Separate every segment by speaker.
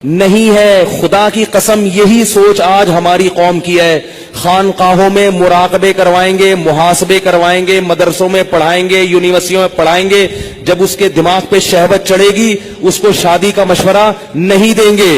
Speaker 1: نہیں ہے. خدا کی قسم یہی سوچ آج ہماری قوم کی ہے. خانقاہوں میں مراقبے کروائیں گے, محاسبے کروائیں گے, مدرسوں میں پڑھائیں گے, یونیورسٹیوں میں پڑھائیں گے. جب اس کے دماغ پہ شہوت چڑھے گی اس کو شادی کا مشورہ نہیں دیں گے.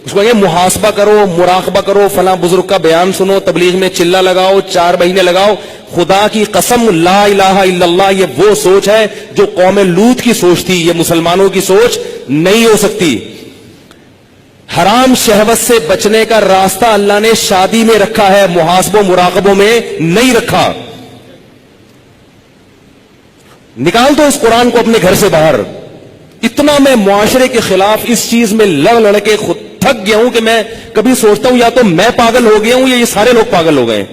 Speaker 1: اس کو کہیں گے محاسبہ کرو, مراقبہ کرو, فلاں بزرگ کا بیان سنو, تبلیغ میں چلہ لگاؤ, 4 مہینے لگاؤ. خدا کی قسم لا الہ الا اللہ یہ وہ سوچ ہے جو قوم لوط کی سوچ تھی. یہ مسلمانوں کی سوچ نہیں ہو سکتی. حرام شہوت سے بچنے کا راستہ اللہ نے شادی میں رکھا ہے, محاسبوں مراقبوں میں نہیں رکھا. نکال دو اس قرآن کو اپنے گھر سے باہر. اتنا میں معاشرے کے خلاف اس چیز میں لڑ کے خود تھک گیا ہوں کہ میں کبھی سوچتا ہوں یا تو میں پاگل ہو گیا ہوں یا یہ سارے لوگ پاگل ہو گئے.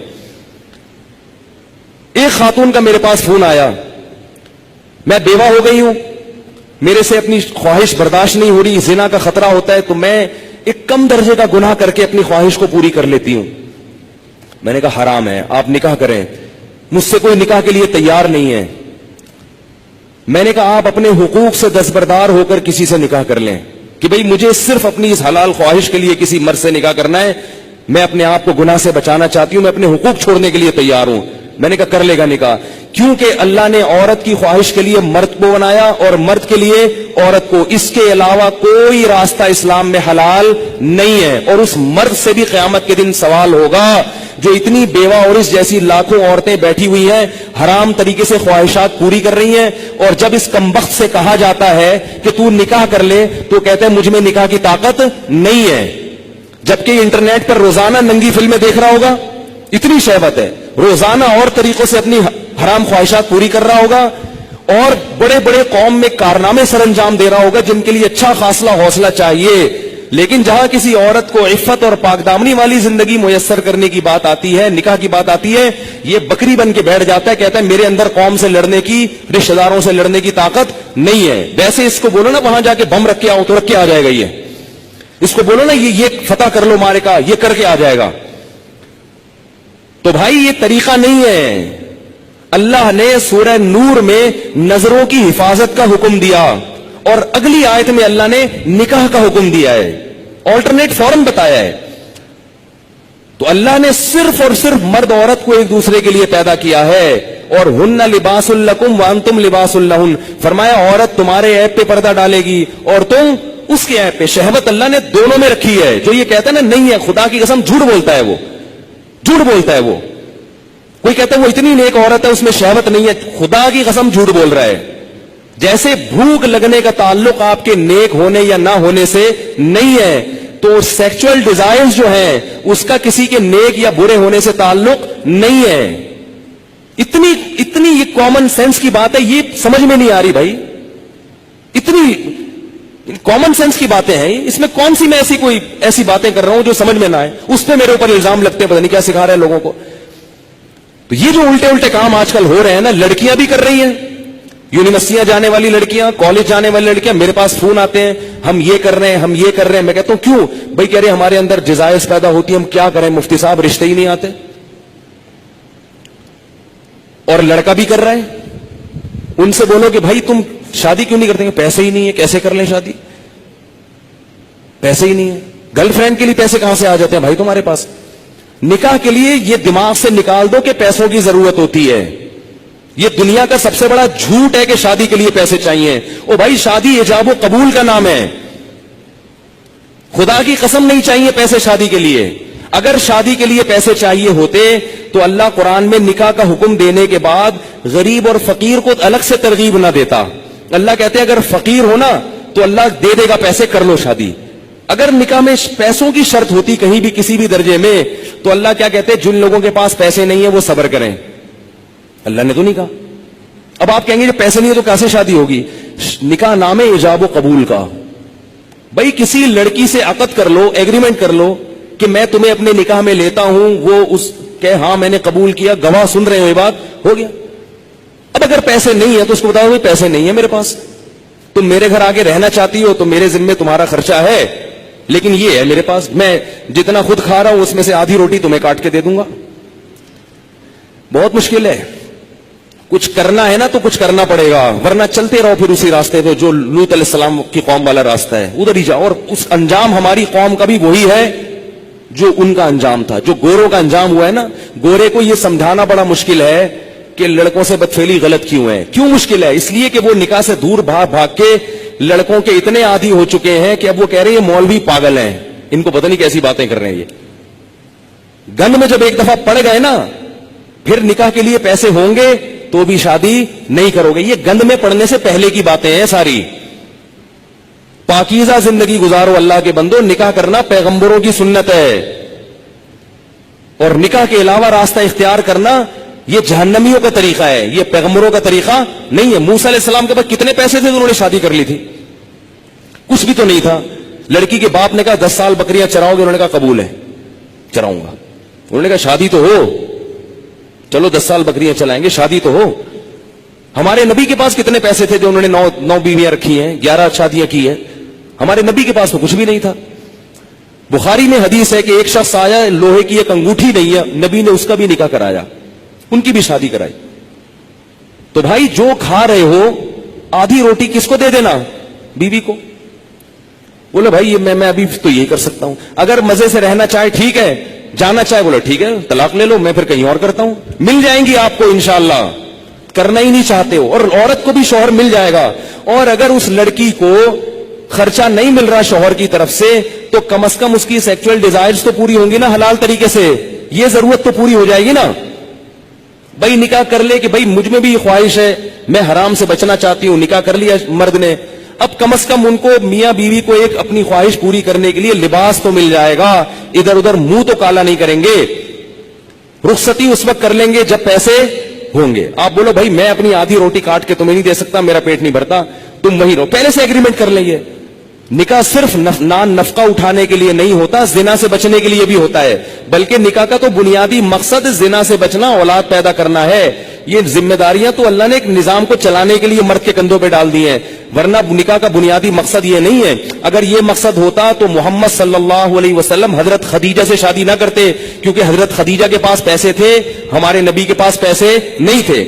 Speaker 1: ایک خاتون کا میرے پاس فون آیا, میں بیوہ ہو گئی ہوں, میرے سے اپنی خواہش برداشت نہیں ہو رہی, زنا کا خطرہ ہوتا ہے, تو میں ایک کم درجے کا گناہ کر کے اپنی خواہش کو پوری کر لیتی ہوں. میں نے کہا حرام ہے, آپ نکاح کریں. مجھ سے کوئی نکاح کے لیے تیار نہیں ہے. میں نے کہا آپ اپنے حقوق سے دستبردار ہو کر کسی سے نکاح کر لیں کہ بھئی مجھے صرف اپنی اس حلال خواہش کے لیے کسی مرد سے نکاح کرنا ہے, میں اپنے آپ کو گناہ سے بچانا چاہتی ہوں, میں اپنے حقوق چھوڑنے کے لیے تیار ہوں. میں نے کہا کر لے گا نکاح, کیونکہ اللہ نے عورت کی خواہش کے لیے مرد کو بنایا اور مرد کے لیے عورت کو. اس کے علاوہ کوئی راستہ اسلام میں حلال نہیں ہے. اور اس مرد سے بھی قیامت کے دن سوال ہوگا جو اتنی بیوہ اور اس جیسی لاکھوں عورتیں بیٹھی ہوئی ہیں, حرام طریقے سے خواہشات پوری کر رہی ہیں, اور جب اس کمبخت سے کہا جاتا ہے کہ تو نکاح کر لے تو کہتے ہیں مجھ میں نکاح کی طاقت نہیں ہے. جبکہ انٹرنیٹ پر روزانہ ننگی فلمیں دیکھ رہا ہوگا, اتنی شہوت ہے, روزانہ اور طریقوں سے اپنی حرام خواہشات پوری کر رہا ہوگا, اور بڑے بڑے قوم میں کارنامے سر انجام دے رہا ہوگا جن کے لیے اچھا خاصا حوصلہ چاہیے. لیکن جہاں کسی عورت کو عفت اور پاک دامنی والی زندگی میسر کرنے کی بات آتی ہے, نکاح کی بات آتی ہے, یہ بکری بن کے بیٹھ جاتا ہے, کہتا ہے میرے اندر قوم سے لڑنے کی, رشتہ داروں سے لڑنے کی طاقت نہیں ہے. ویسے اس کو بولو نا وہاں جا کے بم رکھ کے آؤ تو رکھ کے آ جائے گا. اس کو بولو نا یہ فتح کر لو مارے کا, یہ کر کے آ جائے گا. تو بھائی یہ طریقہ نہیں ہے. اللہ نے سورہ نور میں نظروں کی حفاظت کا حکم دیا, اور اگلی آیت میں اللہ نے نکاح کا حکم دیا ہے, آلٹرنیٹ فورم بتایا ہے. تو اللہ نے صرف اور صرف مرد عورت کو ایک دوسرے کے لیے پیدا کیا ہے, اور ہن لباس لکم وانتم لباس لہن. فرمایا عورت تمہارے عیب پہ پردہ ڈالے گی اور تم اس کے عیب پہ. شہوت اللہ نے دونوں میں رکھی ہے. جو یہ کہتا ہے نا نہیں ہے, خدا کی قسم جھوٹ بولتا ہے, وہ جھوٹ بولتا ہے. وہ کوئی کہتا ہے وہ اتنی نیک عورت ہے اس میں شہوت نہیں ہے, خدا کی قسم جھوٹ بول رہا ہے. جیسے بھوک لگنے کا تعلق آپ کے نیک ہونے یا نہ ہونے سے نہیں ہے, تو سیکچوئل ڈیزائرز جو ہیں اس کا کسی کے نیک یا برے ہونے سے تعلق نہیں ہے. اتنی یہ کامن سینس کی بات ہے, یہ سمجھ میں نہیں آ رہی بھائی. اتنی کامن سینس کی باتیں ہیں, اس میں کون سی میں ایسی باتیں کر رہا ہوں جو سمجھ میں نہ آئے, اس پہ میرے اوپر الزام لگتے ہیں, پتہ نہیں کیا سکھا رہے ہیں لوگوں کو. تو یہ جو الٹے کام آج کل ہو رہے ہیں نا, لڑکیاں بھی کر رہی ہیں, یونیورسٹیاں جانے والی لڑکیاں, کالج جانے والی لڑکیاں, میرے پاس فون آتے ہیں ہم یہ کر رہے ہیں, ہم یہ کر رہے ہیں. میں کہتا ہوں کیوں بھائی؟ کہہ رہے ہمارے اندر ڈیزائرز پیدا ہوتی ہیں, ہم کیا کریں مفتی صاحب, رشتے ہی نہیں آتے. اور لڑکا بھی کر رہا ہے, ان سے بولو کہ بھائی تم شادی کیوں نہیں کرتے؟ پیسے ہی نہیں ہے, کیسے کر لیں شادی؟ پیسے ہی نہیں ہے. گرل فرینڈ کے لیے پیسے کہاں سے آ جاتے ہیں بھائی تمہارے پاس؟ نکاح کے لیے یہ دماغ سے نکال دو کہ پیسوں کی ضرورت ہوتی ہے. یہ دنیا کا سب سے بڑا جھوٹ ہے کہ شادی کے لیے پیسے چاہیے. او بھائی شادی ایجاب و قبول کا نام ہے, خدا کی قسم نہیں چاہیے پیسے شادی کے لیے. اگر شادی کے لیے پیسے چاہیے ہوتے تو اللہ قرآن میں نکاح کا حکم دینے کے بعد غریب اور فقیر کو الگ سے ترغیب نہ دیتا. اللہ کہتے ہیں اگر فقیر ہونا تو اللہ دے دے گا پیسے, کر لو شادی. اگر نکاح میں پیسوں کی شرط ہوتی کہیں بھی کسی بھی درجے میں تو اللہ کیا کہتے ہیں؟ جن لوگوں کے پاس پیسے نہیں ہیں وہ صبر کریں. اللہ نے تو نہیں کہا. اب آپ کہیں گے جب پیسے نہیں ہے تو کیسے شادی ہوگی؟ نکاح نام ہے ایجاب و قبول کا. بھائی کسی لڑکی سے عقد کر لو, ایگریمنٹ کر لو کہ میں تمہیں اپنے نکاح میں لیتا ہوں, وہ اس کہ ہاں میں نے قبول کیا, گواہ سن رہے ہو, یہ بات ہو گیا. اب اگر پیسے نہیں ہے تو اس کو بتاؤ پیسے نہیں ہے میرے پاس, تم میرے گھر آگے رہنا چاہتی ہو تو میرے ذمے تمہارا خرچہ ہے, لیکن یہ ہے میرے پاس, میں جتنا خود کھا رہا ہوں اس میں سے آدھی روٹی تمہیں کاٹ کے دے دوں گا. بہت مشکل ہے. کچھ کرنا ہے نا تو کچھ کرنا پڑے گا, ورنہ چلتے رہو پھر اسی راستے پہ جو لوط علیہ السلام کی قوم والا راستہ ہے, ادھر ہی جاؤ. اور اس انجام ہماری قوم کا بھی وہی ہے جو ان کا انجام تھا, جو گوروں کا انجام ہوا ہے نا. گورے کو یہ سمجھانا بڑا مشکل ہے کہ لڑکوں سے بدفعلی غلط کیوں ہے. کیوں مشکل ہے؟ اس لیے کہ وہ نکاح سے دور بھاگ بھاگ کے لڑکوں کے اتنے عادی ہو چکے ہیں کہ اب وہ کہہ رہے ہیں یہ مولوی پاگل ہیں, ان کو پتہ نہیں کیسی باتیں کر رہے ہیں. یہ گند میں جب ایک دفعہ پڑ گئے نا, پھر نکاح کے لیے پیسے ہوں گے تو بھی شادی نہیں کرو گے. یہ گند میں پڑنے سے پہلے کی باتیں ہیں ساری. پاکیزہ زندگی گزارو اللہ کے بندو, نکاح کرنا پیغمبروں کی سنت ہے, اور نکاح کے علاوہ راستہ اختیار کرنا یہ جہنمیوں کا طریقہ ہے, یہ پیغمبروں کا طریقہ نہیں ہے. موسیٰ علیہ السلام کے پاس کتنے پیسے تھے انہوں نے شادی کر لی تھی؟ کچھ بھی تو نہیں تھا. لڑکی کے باپ نے کہا 10 سال بکریاں چراؤ گے؟ انہوں نے کہا قبول ہے, چراؤں گا. انہوں نے کہا شادی تو ہو, چلو 10 سال بکریاں چلائیں گے, شادی تو ہو. ہمارے نبی کے پاس کتنے پیسے تھے جو انہوں نے 9 بیویاں رکھی ہیں, 11 شادیاں کی ہیں. ہمارے نبی کے پاس تو کچھ بھی نہیں تھا. بخاری میں حدیث ہے کہ ایک شخص آیا, لوہے کی ایک انگوٹھی نہیں ہے, نبی نے اس کا بھی نکاح کرایا, ان کی بھی شادی کرائی. تو بھائی جو کھا رہے ہو آدھی روٹی کس کو دے دینا؟ بیوی کو. بولے بھائی میں ابھی تو یہی کر سکتا ہوں, اگر مزے سے رہنا چاہے ٹھیک ہے, جانا چاہے بولے ٹھیک ہے طلاق لے لو, میں پھر کہیں اور کرتا ہوں. مل جائیں گی آپ کو انشاءاللہ, کرنا ہی نہیں چاہتے ہو. اور عورت کو بھی شوہر مل جائے گا. اور اگر اس لڑکی کو خرچہ نہیں مل رہا شوہر کی طرف سے, تو کم از کم اس کی سیکچوئل ڈیزائرز تو پوری ہوں گی نا حلال طریقے سے, یہ ضرورت تو پوری ہو جائے گی نا. بھائی نکاح کر لے کہ بھائی مجھ میں بھی خواہش ہے, میں حرام سے بچنا چاہتی ہوں, نکاح کر لیا مرد نے, اب کم از کم ان کو میاں بیوی کو ایک اپنی خواہش پوری کرنے کے لیے لباس تو مل جائے گا, ادھر ادھر منہ تو کالا نہیں کریں گے. رخصتی اس وقت کر لیں گے جب پیسے ہوں گے. آپ بولو بھائی میں اپنی آدھی روٹی کاٹ کے تمہیں نہیں دے سکتا, میرا پیٹ نہیں بھرتا, تم وہیں رہو, پہلے سے ایگریمنٹ کر لیں گے. نکاح صرف نان نفقہ اٹھانے کے لیے نہیں ہوتا, زنا سے بچنے کے لیے بھی ہوتا ہے. بلکہ نکاح کا تو بنیادی مقصد زنا سے بچنا, اولاد پیدا کرنا ہے. یہ ذمہ داریاں تو اللہ نے ایک نظام کو چلانے کے لیے مرد کے کندھوں پہ ڈال دی ہیں, ورنہ نکاح کا بنیادی مقصد یہ نہیں ہے. اگر یہ مقصد ہوتا تو محمد صلی اللہ علیہ وسلم حضرت خدیجہ سے شادی نہ کرتے, کیونکہ حضرت خدیجہ کے پاس پیسے تھے, ہمارے نبی کے پاس پیسے نہیں تھے.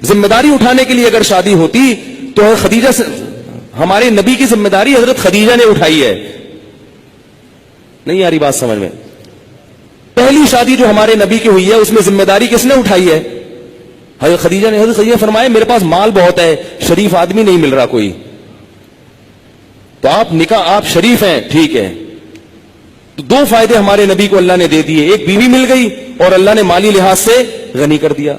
Speaker 1: ذمہ داری اٹھانے کے لیے اگر شادی ہوتی تو خدیجہ سے, ہمارے نبی کی ذمہ داری حضرت خدیجہ نے اٹھائی ہے. نہیں آ رہی بات سمجھ میں؟ پہلی شادی جو ہمارے نبی کی ہوئی ہے اس میں ذمہ داری کس نے اٹھائی ہے؟ حضرت خدیجہ نے. حضرت خدیجہ فرمایا میرے پاس مال بہت ہے, شریف آدمی نہیں مل رہا کوئی, تو آپ نکاح, آپ شریف ہیں ٹھیک ہے. تو 2 فائدے ہمارے نبی کو اللہ نے دے دیے, ایک بیوی مل گئی اور اللہ نے مالی لحاظ سے غنی کر دیا.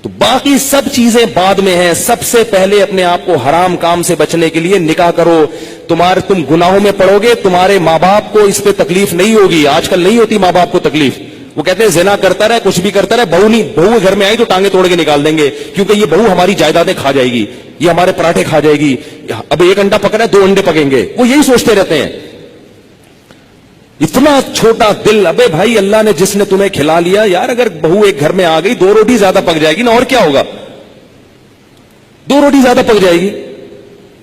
Speaker 1: تو باقی سب چیزیں بعد میں ہیں. سب سے پہلے اپنے آپ کو حرام کام سے بچنے کے لیے نکاح کرو. تم گناہوں میں پڑو گے, تمہارے ماں باپ کو اس پہ تکلیف نہیں ہوگی. آج کل نہیں ہوتی ماں باپ کو تکلیف, وہ کہتے ہیں زنا کرتا رہے, کچھ بھی کرتا رہے, بہو گھر میں آئی تو ٹانگیں توڑ کے نکال دیں گے, کیونکہ یہ بہو ہماری جائیدادیں کھا جائے گی, یہ ہمارے پراٹھے کھا جائے گی, اب 1 انڈا پکڑا ہے 2 انڈے پکیں گے. وہ یہی سوچتے رہتے ہیں. اتنا چھوٹا دل. ابے بھائی اللہ نے جس نے تمہیں کھلا لیا یار, اگر بہو ایک گھر میں آ گئی 2 روٹی زیادہ پک جائے گی نا, اور کیا ہوگا, 2 روٹی زیادہ پک جائے گی.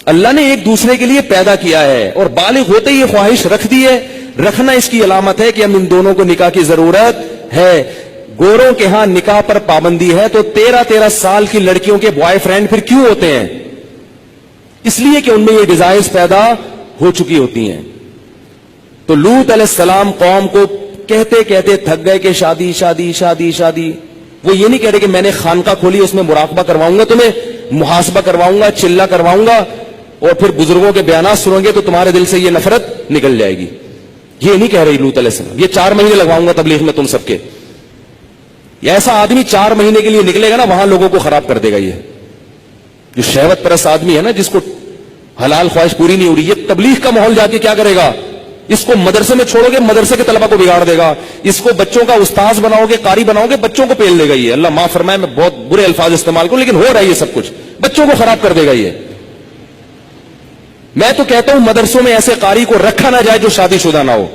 Speaker 1: اللہ نے ایک دوسرے کے لیے پیدا کیا ہے, اور بالغ ہوتے ہی یہ خواہش رکھ دی ہے. رکھنا اس کی علامت ہے کہ ہم ان دونوں کو نکاح کی ضرورت ہے. گوروں کے ہاں نکاح پر پابندی ہے, تو 13 سال کی لڑکیوں کے بوائے فرینڈ پھر کیوں ہوتے ہیں؟ اس لیے کہ ان میں یہ ڈیزائرز پیدا ہو چکی ہوتی ہیں. تو لوط علیہ السلام قوم کو کہتے کہتے تھک گئے کہ شادی شادی شادی شادی. وہ یہ نہیں کہہ رہے کہ میں نے خانقاہ کھولی, اس میں مراقبہ کرواؤں گا, تمہیں محاسبہ کرواؤں گا, چلہ کرواؤں گا, اور پھر بزرگوں کے بیانات سنو گے تو تمہارے دل سے یہ نفرت نکل جائے گی. یہ نہیں کہہ رہی لوط علیہ السلام. یہ 4 مہینے لگواؤں گا تبلیغ میں تم سب کے. ایسا آدمی 4 مہینے کے لیے نکلے گا نا, وہاں لوگوں کو خراب کر دے گا. یہ جو شہوت پرست آدمی ہے نا, جس کو حلال خواہش پوری نہیں ہو رہی, یہ تبلیغ کا ماحول جا کے کیا کرے گا؟ اس کو مدرسے میں چھوڑو گے, مدرسے کے طلبہ کو بگاڑ دے گا. اس کو بچوں کا استاذ بناؤ گے, قاری بناؤ گے, بچوں کو پیل دے گا. یہ اللہ معاف فرمائے, میں بہت برے الفاظ استعمال کروں, لیکن ہو رہا ہے یہ سب کچھ, بچوں کو خراب کر دے گا. یہ میں تو کہتا ہوں مدرسوں میں ایسے قاری کو رکھا نہ جائے جو شادی شدہ نہ ہو.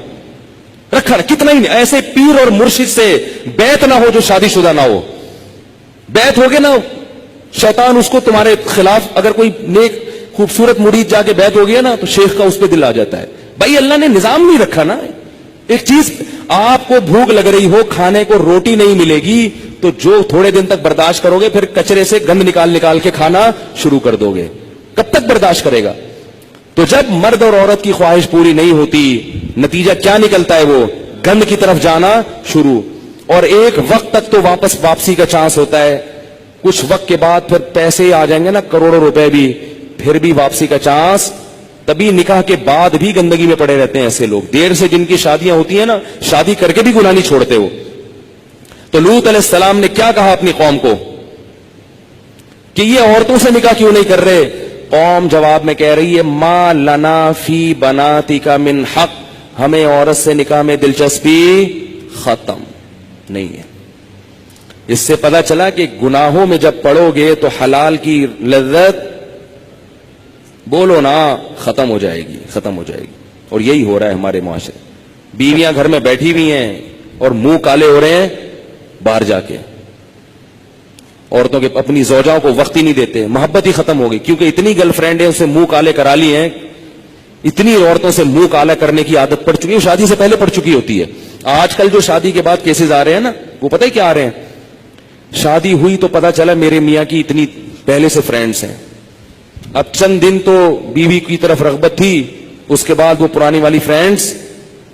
Speaker 1: رکھا کتنا ہی ایسے پیر اور مرشد سے بیعت نہ ہو جو شادی شدہ نہ ہو. بیعت ہوگے نا, شیطان اس کو تمہارے خلاف, اگر کوئی نیک خوبصورت مرید جا کے بیعت ہو گیا نا, تو شیخ کا اس پہ دل آ جاتا ہے. بھائی اللہ نے نظام نہیں رکھا نا. ایک چیز, آپ کو بھوک لگ رہی ہو, کھانے کو روٹی نہیں ملے گی, تو جو تھوڑے دن تک برداشت کرو گے پھر کچرے سے گند نکال نکال کے کھانا شروع کر دو گے. کب تک برداشت کرے گا؟ تو جب مرد اور عورت کی خواہش پوری نہیں ہوتی نتیجہ کیا نکلتا ہے؟ وہ گند کی طرف جانا شروع. اور ایک وقت تک تو واپسی کا چانس ہوتا ہے, کچھ وقت کے بعد پھر پیسے آ جائیں گے نا, کروڑوں روپے بھی, پھر بھی واپسی کا چانس. تبھی نکاح کے بعد بھی گندگی میں پڑے رہتے ہیں ایسے لوگ. دیر سے جن کی شادیاں ہوتی ہیں نا, شادی کر کے بھی گناہ نہیں چھوڑتے وہ. تو لوط علیہ السلام نے کیا کہا اپنی قوم کو کہ یہ عورتوں سے نکاح کیوں نہیں کر رہے؟ قوم جواب میں کہہ رہی ہے ما لنا فی بناتک من حق, ہمیں عورت سے نکاح میں دلچسپی ختم نہیں ہے. اس سے پتا چلا کہ گناہوں میں جب پڑو گے تو حلال کی لذت بولو نا ختم ہو جائے گی, ختم ہو جائے گی. اور یہی ہو رہا ہے ہمارے معاشرے. بیویاں گھر میں بیٹھی ہوئی ہیں اور منہ کالے ہو رہے ہیں باہر جا کے. عورتوں کے اپنی زوجاؤں کو وقت ہی نہیں دیتے, محبت ہی ختم ہو گئی, کیونکہ اتنی گرل فرینڈ ہیں اسے منہ کالے کرا لی ہیں, اتنی عورتوں سے منہ کالا کرنے کی عادت پڑ چکی ہے, شادی سے پہلے پڑ چکی ہوتی ہے. آج کل جو شادی کے بعد کیسز آ رہے ہیں نا, وہ پتہ ہے کیا آ رہے ہیں؟ شادی ہوئی تو پتا چلا میرے میاں کی اتنی پہلے سے فرینڈز ہیں, اب چند دن تو بیوی کی طرف رغبت تھی, اس کے بعد وہ پرانی والی فرینڈز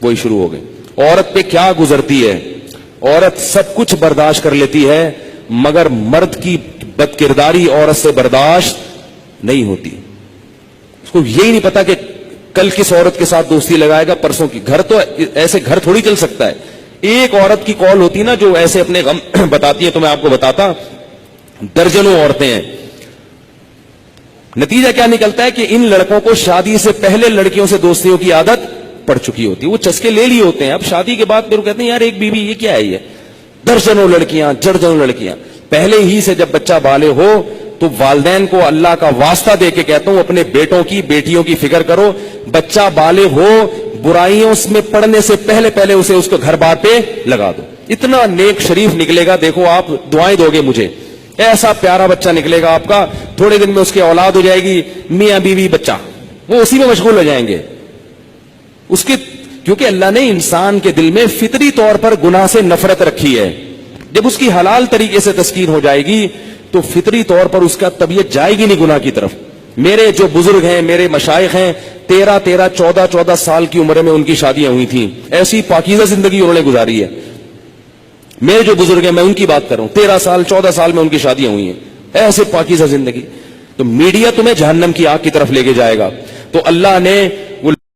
Speaker 1: وہی شروع ہو گئی. عورت پہ کیا گزرتی ہے؟ عورت سب کچھ برداشت کر لیتی ہے مگر مرد کی بد کرداری عورت سے برداشت نہیں ہوتی. اس کو یہی نہیں پتا کہ کل کس عورت کے ساتھ دوستی لگائے گا, پرسوں کی. گھر تو ایسے گھر تھوڑی چل سکتا ہے. ایک عورت کی کال ہوتی نا جو ایسے اپنے غم بتاتی ہے, تو میں آپ کو بتاتا درجنوں عورتیں ہیں. نتیجہ کیا نکلتا ہے کہ ان لڑکوں کو شادی سے پہلے لڑکیوں سے دوستیوں کی عادت پڑ چکی ہوتی ہے, وہ چسکے لے لیے ہوتے ہیں. اب شادی کے بعد پھر وہ کہتے ہیں یار ایک بیوی یہ کیا ہے, یہ درجنوں لڑکیاں, درجنوں لڑکیاں. پہلے ہی سے جب بچہ بالغ ہو تو والدین کو اللہ کا واسطہ دے کے کہتا ہوں اپنے بیٹوں کی بیٹیوں کی فکر کرو. بچہ بالغ ہو برائیوں میں پڑنے سے پہلے اسے اس کو گھر بار پہ لگا دو. اتنا نیک شریف نکلے گا, دیکھو آپ دعائیں دو گے مجھے, ایسا پیارا بچہ نکلے گا آپ کا, تھوڑے دن میں اس کی اولاد ہو جائے گی, میاں بیوی بچہ, وہ اسی میں مشغول ہو جائیں گے. اس کے کیونکہ اللہ نے انسان کے دل میں فطری طور پر گناہ سے نفرت رکھی ہے. جب اس کی حلال طریقے سے تسکین ہو جائے گی تو فطری طور پر اس کا طبیعت جائے گی نہیں گناہ کی طرف. میرے جو بزرگ ہیں, میرے مشائخ ہیں, 13 14 سال کی عمر میں ان کی شادیاں ہوئی تھیں. ایسی پاکیزہ زندگی انہوں نے گزاری ہے. میرے جو بزرگ ہیں میں ان کی بات کر رہا ہوں, 13 سال 14 سال میں ان کی شادیاں ہوئی ہیں, ایسے پاکیزہ زندگی. تو میڈیا تمہیں جہنم کی آگ کی طرف لے کے جائے گا. تو اللہ نے وہ